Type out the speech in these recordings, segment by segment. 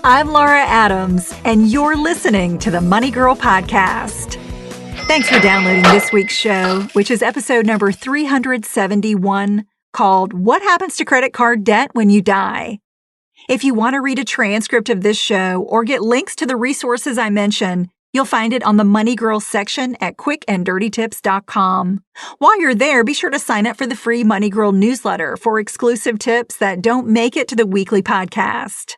I'm Laura Adams, and you're listening to the Money Girl Podcast. Thanks for downloading this week's show, which is episode number 371, called What Happens to Credit Card Debt When You Die? If you want to read a transcript of this show or get links to the resources I mention, you'll find it on the Money Girl section at quickanddirtytips.com. While you're there, be sure to sign up for the free Money Girl newsletter for exclusive tips that don't make it to the weekly podcast.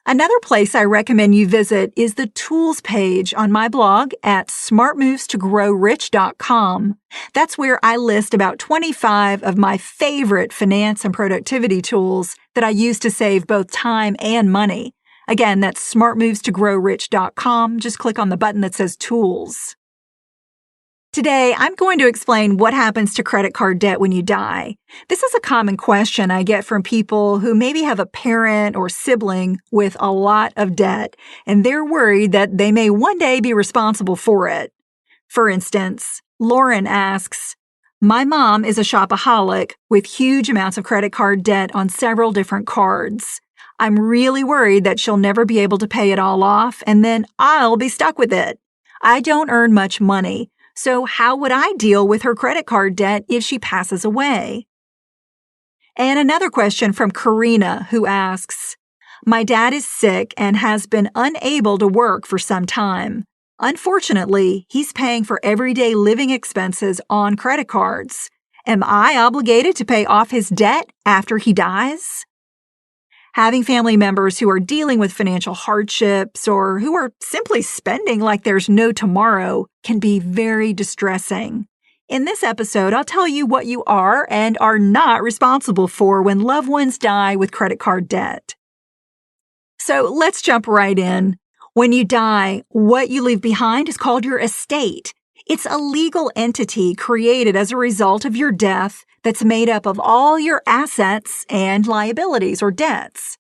Another place I recommend you visit is the tools page on my blog at smartmovestogrowrich.com. That's where I list about 25 of my favorite finance and productivity tools that I use to save both time and money. Again, that's smartmovestogrowrich.com. Just click on the button that says tools. Today, I'm going to explain what happens to credit card debt when you die. This is a common question I get from people who maybe have a parent or sibling with a lot of debt, and they're worried that they may one day be responsible for it. For instance, Lauren asks, "My mom is a shopaholic with huge amounts of credit card debt on several different cards. I'm really worried that she'll never be able to pay it all off, and then I'll be stuck with it. I don't earn much money. So how would I deal with her credit card debt if she passes away?" And another question from Karina, who asks, "My dad is sick and has been unable to work for some time. Unfortunately, he's paying for everyday living expenses on credit cards. Am I obligated to pay off his debt after he dies?" Having family members who are dealing with financial hardships or who are simply spending like there's no tomorrow can be very distressing. In this episode, I'll tell you what you are and are not responsible for when loved ones die with credit card debt. So let's jump right in. When you die, what you leave behind is called your estate. It's a legal entity created as a result of your death that's made up of all your assets and liabilities or debts.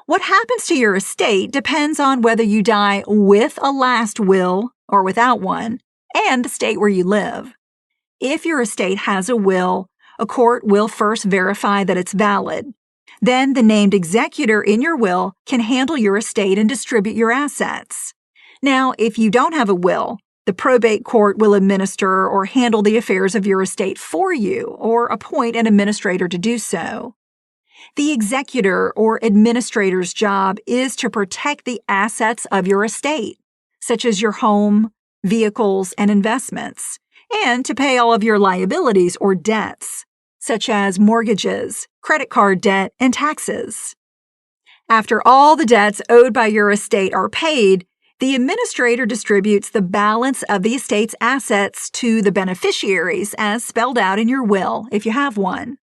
What happens to your estate depends on whether you die with a last will or without one, and the state where you live. If your estate has a will, a court will first verify that it's valid. Then the named executor in your will can handle your estate and distribute your assets. Now, if you don't have a will, the probate court will administer or handle the affairs of your estate for you or appoint an administrator to do so. The executor or administrator's job is to protect the assets of your estate, such as your home, vehicles, and investments, and to pay all of your liabilities or debts, such as mortgages, credit card debt, and taxes. After all the debts owed by your estate are paid, the administrator distributes the balance of the estate's assets to the beneficiaries as spelled out in your will, if you have one.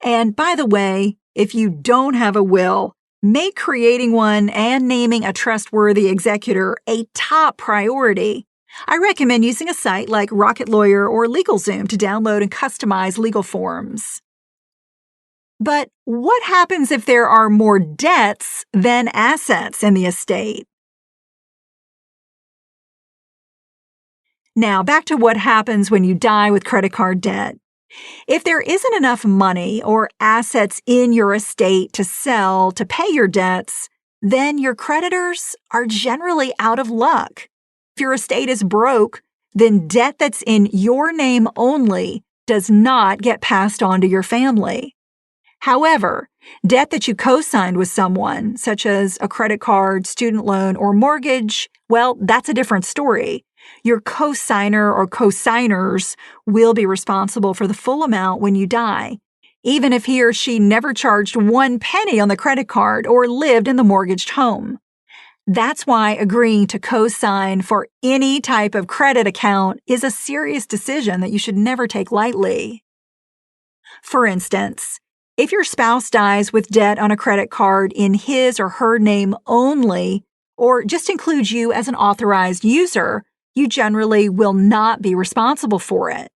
And by the way, if you don't have a will, make creating one and naming a trustworthy executor a top priority. I recommend using a site like Rocket Lawyer or LegalZoom to download and customize legal forms. But what happens if there are more debts than assets in the estate? Now, back to what happens when you die with credit card debt. If there isn't enough money or assets in your estate to sell to pay your debts, then your creditors are generally out of luck. If your estate is broke, then debt that's in your name only does not get passed on to your family. However, debt that you co-signed with someone, such as a credit card, student loan, or mortgage, well, that's a different story. Your co-signer or co-signers will be responsible for the full amount when you die, even if he or she never charged one penny on the credit card or lived in the mortgaged home. That's why agreeing to co-sign for any type of credit account is a serious decision that you should never take lightly. For instance, if your spouse dies with debt on a credit card in his or her name only, or just includes you as an authorized user, you generally will not be responsible for it.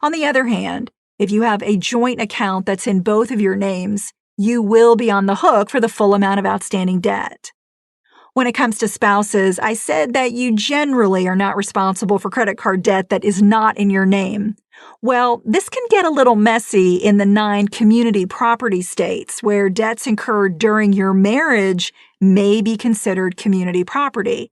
On the other hand, if you have a joint account that's in both of your names, you will be on the hook for the full amount of outstanding debt. When it comes to spouses, I said that you generally are not responsible for credit card debt that is not in your name. Well, this can get a little messy in the 9 community property states where debts incurred during your marriage may be considered community property.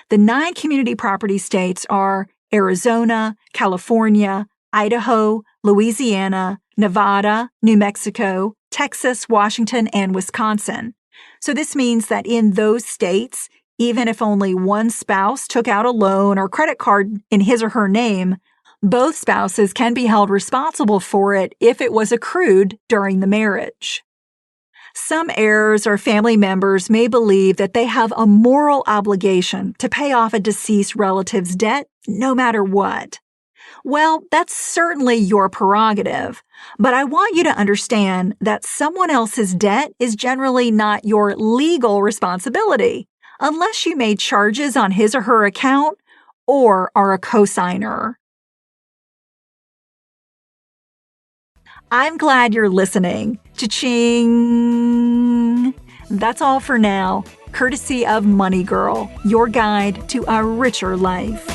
The 9 community property states are Arizona, California, Idaho, Louisiana, Nevada, New Mexico, Texas, Washington, and Wisconsin. So this means that in those states, even if only one spouse took out a loan or credit card in his or her name, both spouses can be held responsible for it if it was accrued during the marriage. Some heirs or family members may believe that they have a moral obligation to pay off a deceased relative's debt no matter what. Well, that's certainly your prerogative, but I want you to understand that someone else's debt is generally not your legal responsibility, unless you made charges on his or her account or are a cosigner. I'm glad you're listening. Cha-ching! That's all for now, courtesy of Money Girl, your guide to a richer life.